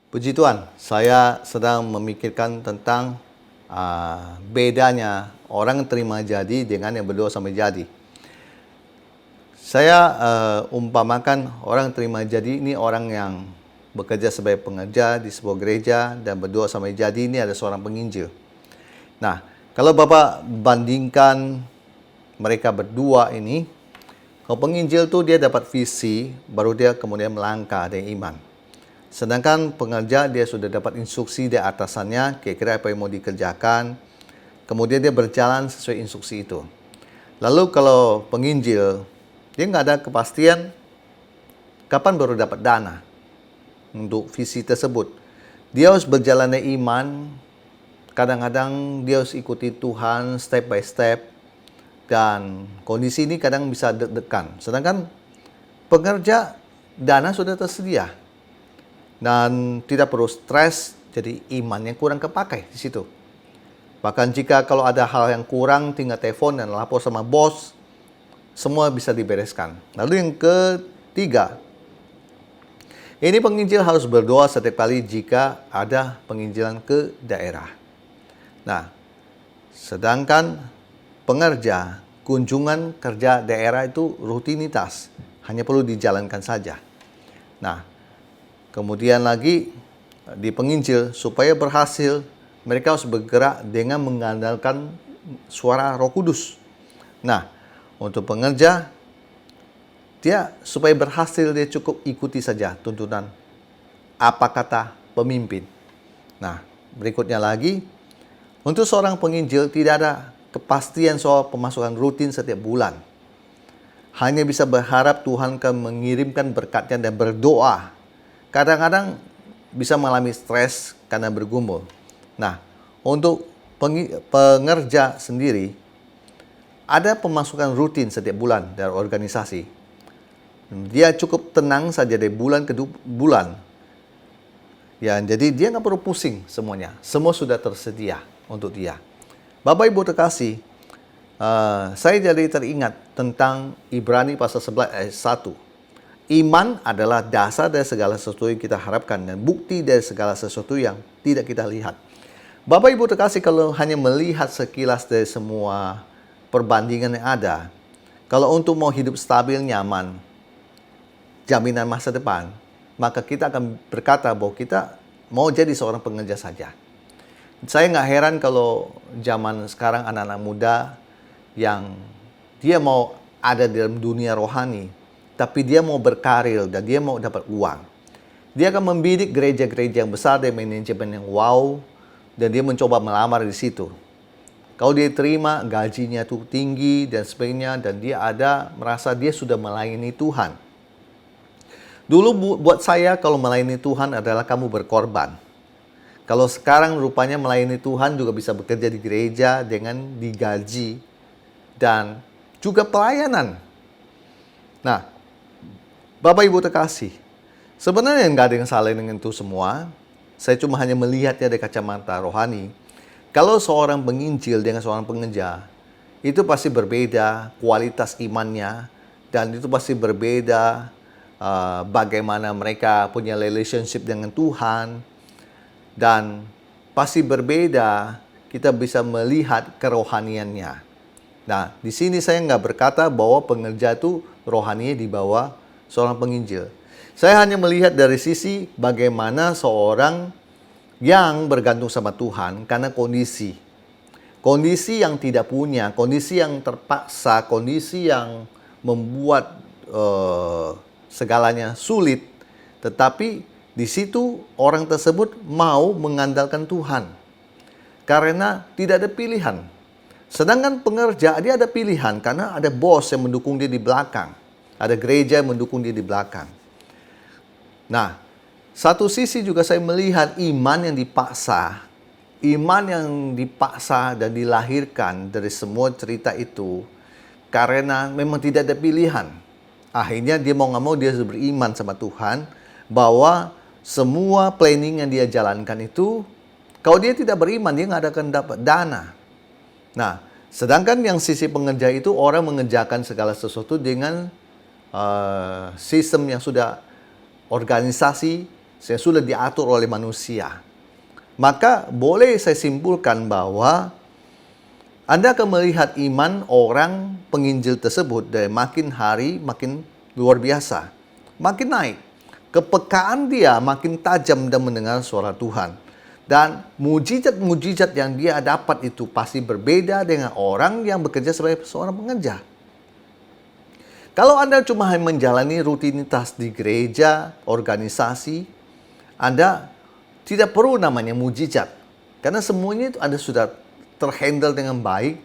Puji Tuhan, saya sedang memikirkan tentang bedanya orang terima jadi dengan yang berdoa sampai jadi. Saya umpamakan orang terima jadi ini orang yang bekerja sebagai pengerja di sebuah gereja dan berdoa sampai jadi ini ada seorang penginjil. Nah, kalau Bapak bandingkan mereka berdua ini, kalau penginjil tuh dia dapat visi, baru dia kemudian melangkah dengan iman. Sedangkan pengerja dia sudah dapat instruksi dari atasannya, kira-kira apa yang mau dikerjakan, kemudian dia berjalan sesuai instruksi itu. Lalu kalau penginjil, dia nggak ada kepastian kapan baru dapat dana untuk visi tersebut. Dia harus berjalan dengan iman, kadang-kadang dia harus ikuti Tuhan step by step, dan kondisi ini kadang bisa deg-degan. Sedangkan pengerja, dana sudah tersedia dan tidak perlu stres, jadi imannya kurang kepakai di situ. Bahkan jika kalau ada hal yang kurang, tinggal telepon dan lapor sama bos, semua bisa dibereskan. Lalu yang ketiga, ini penginjil harus berdoa setiap kali jika ada penginjilan ke daerah. Nah, sedangkan pengerja, kunjungan kerja daerah itu rutinitas, hanya perlu dijalankan saja. Nah, kemudian lagi di penginjil, supaya berhasil, mereka harus bergerak dengan mengandalkan suara Roh Kudus. Nah, untuk pengerja, dia supaya berhasil dia cukup ikuti saja tuntunan apa kata pemimpin. Nah, berikutnya lagi, untuk seorang penginjil tidak ada kepastian soal pemasukan rutin setiap bulan. Hanya bisa berharap Tuhan akan mengirimkan berkatnya dan berdoa. Kadang-kadang bisa mengalami stres karena bergumul. Nah, untuk pengerja sendiri, ada pemasukan rutin setiap bulan dari organisasi. Dia cukup tenang saja dari bulan ke bulan. Ya, jadi dia nggak perlu pusing semuanya. Semua sudah tersedia untuk dia. Bapak Ibu terkasih, saya jadi teringat tentang Ibrani pasal 11 ayat 1. Iman adalah dasar dari segala sesuatu yang kita harapkan dan bukti dari segala sesuatu yang tidak kita lihat. Bapak Ibu terkasih, kalau hanya melihat sekilas dari semua perbandingan yang ada, kalau untuk mau hidup stabil, nyaman, jaminan masa depan, maka kita akan berkata bahwa kita mau jadi seorang pengerja saja. Saya nggak heran kalau zaman sekarang anak-anak muda yang dia mau ada dalam dunia rohani, tapi dia mau berkarir dan dia mau dapat uang. Dia akan membidik gereja-gereja yang besar dan manajemen yang wow, dan dia mencoba melamar di situ. Kalau dia terima, gajinya tuh tinggi dan sebagainya, dan dia merasa dia sudah melayani Tuhan. Dulu buat saya, kalau melayani Tuhan adalah kamu berkorban. Kalau sekarang rupanya melayani Tuhan juga bisa bekerja di gereja dengan digaji dan juga pelayanan. Nah, Bapak Ibu terkasih, sebenarnya nggak ada yang salah dengan itu semua. Saya cuma hanya melihatnya dari kacamata rohani. Kalau seorang penginjil dengan seorang pengerja, itu pasti berbeda kualitas imannya, dan itu pasti berbeda bagaimana mereka punya relationship dengan Tuhan, dan pasti berbeda kita bisa melihat kerohaniannya. Nah, di sini saya nggak berkata bahwa pengerja itu rohaninya di bawah seorang penginjil. Saya hanya melihat dari sisi bagaimana seorang yang bergantung sama Tuhan karena kondisi. Kondisi yang tidak punya, kondisi yang terpaksa, kondisi yang membuat segalanya sulit. Tetapi di situ orang tersebut mau mengandalkan Tuhan. Karena tidak ada pilihan. Sedangkan pengerja dia ada pilihan karena ada bos yang mendukung dia di belakang. Ada gereja yang mendukung dia di belakang. Nah, satu sisi juga saya melihat iman yang dipaksa. Iman yang dipaksa dan dilahirkan dari semua cerita itu karena memang tidak ada pilihan. Akhirnya dia mau nggak mau dia harus beriman sama Tuhan bahwa semua planning yang dia jalankan itu, kalau dia tidak beriman, dia nggak akan dapat dana. Nah, sedangkan yang sisi pengerja itu orang mengerjakan segala sesuatu dengan sistem yang sudah organisasi yang sudah diatur oleh manusia. Maka boleh saya simpulkan bahwa Anda akan melihat iman orang penginjil tersebut dari makin hari makin luar biasa, makin naik. Kepekaan dia makin tajam dan mendengar suara Tuhan. Dan mujizat-mujizat yang dia dapat itu pasti berbeda dengan orang yang bekerja sebagai seorang pengerja. Kalau Anda cuma menjalani rutinitas di gereja, organisasi, Anda tidak perlu namanya mujizat. Karena semuanya itu Anda sudah terhandle dengan baik,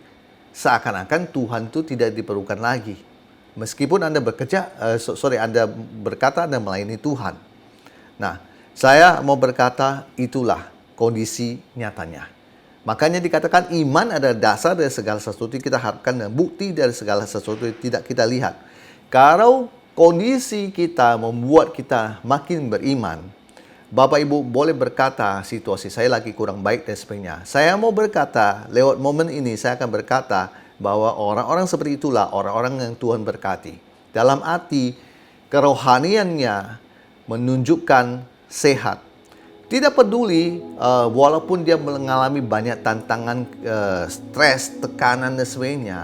seakan-akan Tuhan itu tidak diperlukan lagi. Meskipun Anda Anda berkata Anda melayani Tuhan. Nah, saya mau berkata itulah kondisi nyatanya. Makanya dikatakan iman adalah dasar dari segala sesuatu yang kita harapkan dan bukti dari segala sesuatu yang tidak kita lihat. Kalau kondisi kita membuat kita makin beriman, Bapak Ibu boleh berkata situasi saya lagi kurang baik dan sebagainya. Saya mau berkata, lewat momen ini saya akan berkata bahwa orang-orang seperti itulah orang-orang yang Tuhan berkati. Dalam arti kerohaniannya menunjukkan sehat. Tidak peduli walaupun dia mengalami banyak tantangan, stres, tekanan dan sebagainya.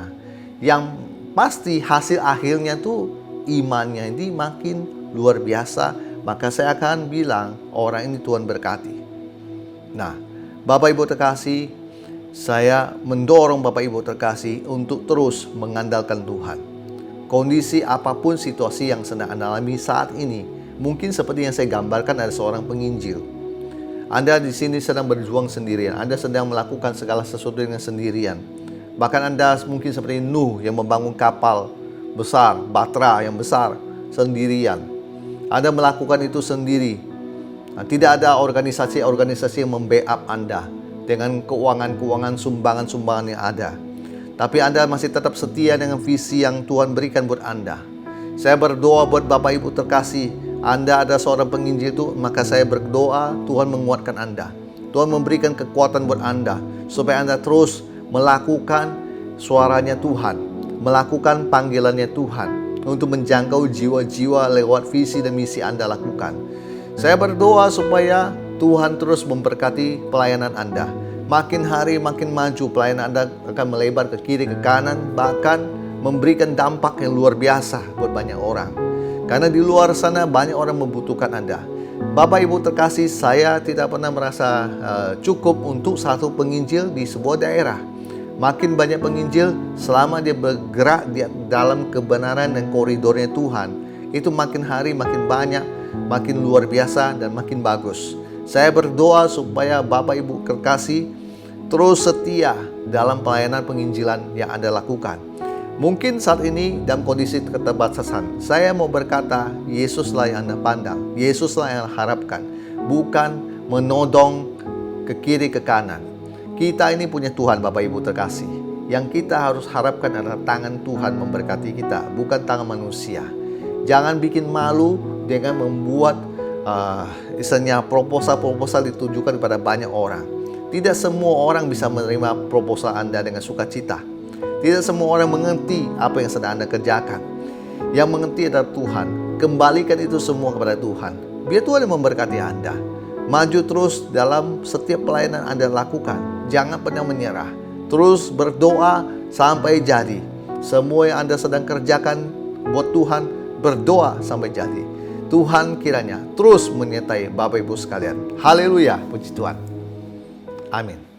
Yang pasti hasil akhirnya tuh imannya ini makin luar biasa. Maka saya akan bilang orang ini Tuhan berkati. Nah, Bapak Ibu terkasih, saya mendorong Bapak Ibu terkasih untuk terus mengandalkan Tuhan. Kondisi apapun situasi yang sedang Anda alami saat ini, mungkin seperti yang saya gambarkan ada seorang penginjil. Anda di sini sedang berjuang sendirian, Anda sedang melakukan segala sesuatu dengan sendirian. Bahkan Anda mungkin seperti Nuh yang membangun kapal besar, Batra yang besar sendirian. Anda melakukan itu sendiri. Tidak ada organisasi-organisasi yang membackup Anda dengan keuangan-keuangan, sumbangan-sumbangan yang ada. Tapi Anda masih tetap setia dengan visi yang Tuhan berikan buat Anda. Saya berdoa buat Bapak Ibu terkasih, Anda ada seorang penginjil itu, maka saya berdoa Tuhan menguatkan Anda. Tuhan memberikan kekuatan buat Anda, supaya Anda terus melakukan suaranya Tuhan, melakukan panggilannya Tuhan, untuk menjangkau jiwa-jiwa lewat visi dan misi Anda lakukan. Saya berdoa supaya Tuhan terus memberkati pelayanan Anda. Makin hari makin maju, pelayanan Anda akan melebar ke kiri, ke kanan, bahkan memberikan dampak yang luar biasa buat banyak orang. Karena di luar sana banyak orang membutuhkan Anda. Bapak Ibu terkasih, saya tidak pernah merasa cukup untuk satu penginjil di sebuah daerah. Makin banyak penginjil, selama dia bergerak di dalam kebenaran dan koridornya Tuhan, itu makin hari makin banyak, makin luar biasa dan makin bagus. Saya berdoa supaya Bapak Ibu terkasih terus setia dalam pelayanan penginjilan yang Anda lakukan. Mungkin saat ini dalam kondisi keterbatasan, saya mau berkata, Yesuslah yang Anda pandang, Yesuslah yang Anda harapkan, bukan menodong ke kiri ke kanan. Kita ini punya Tuhan, Bapak Ibu terkasih. Yang kita harus harapkan adalah tangan Tuhan memberkati kita, bukan tangan manusia. Jangan bikin malu dengan membuat istilahnya proposal ditujukan kepada banyak orang. Tidak semua orang bisa menerima proposal Anda dengan sukacita. Tidak semua orang mengerti apa yang sedang Anda kerjakan. Yang mengerti adalah Tuhan. Kembalikan itu semua kepada Tuhan. Biar Tuhan yang memberkati Anda. Maju terus dalam setiap pelayanan Anda lakukan. Jangan pernah menyerah. Terus berdoa sampai jadi. Semua yang Anda sedang kerjakan buat Tuhan, berdoa sampai jadi. Tuhan kiranya terus menyertai Bapak Ibu sekalian. Haleluya, puji Tuhan. Amin.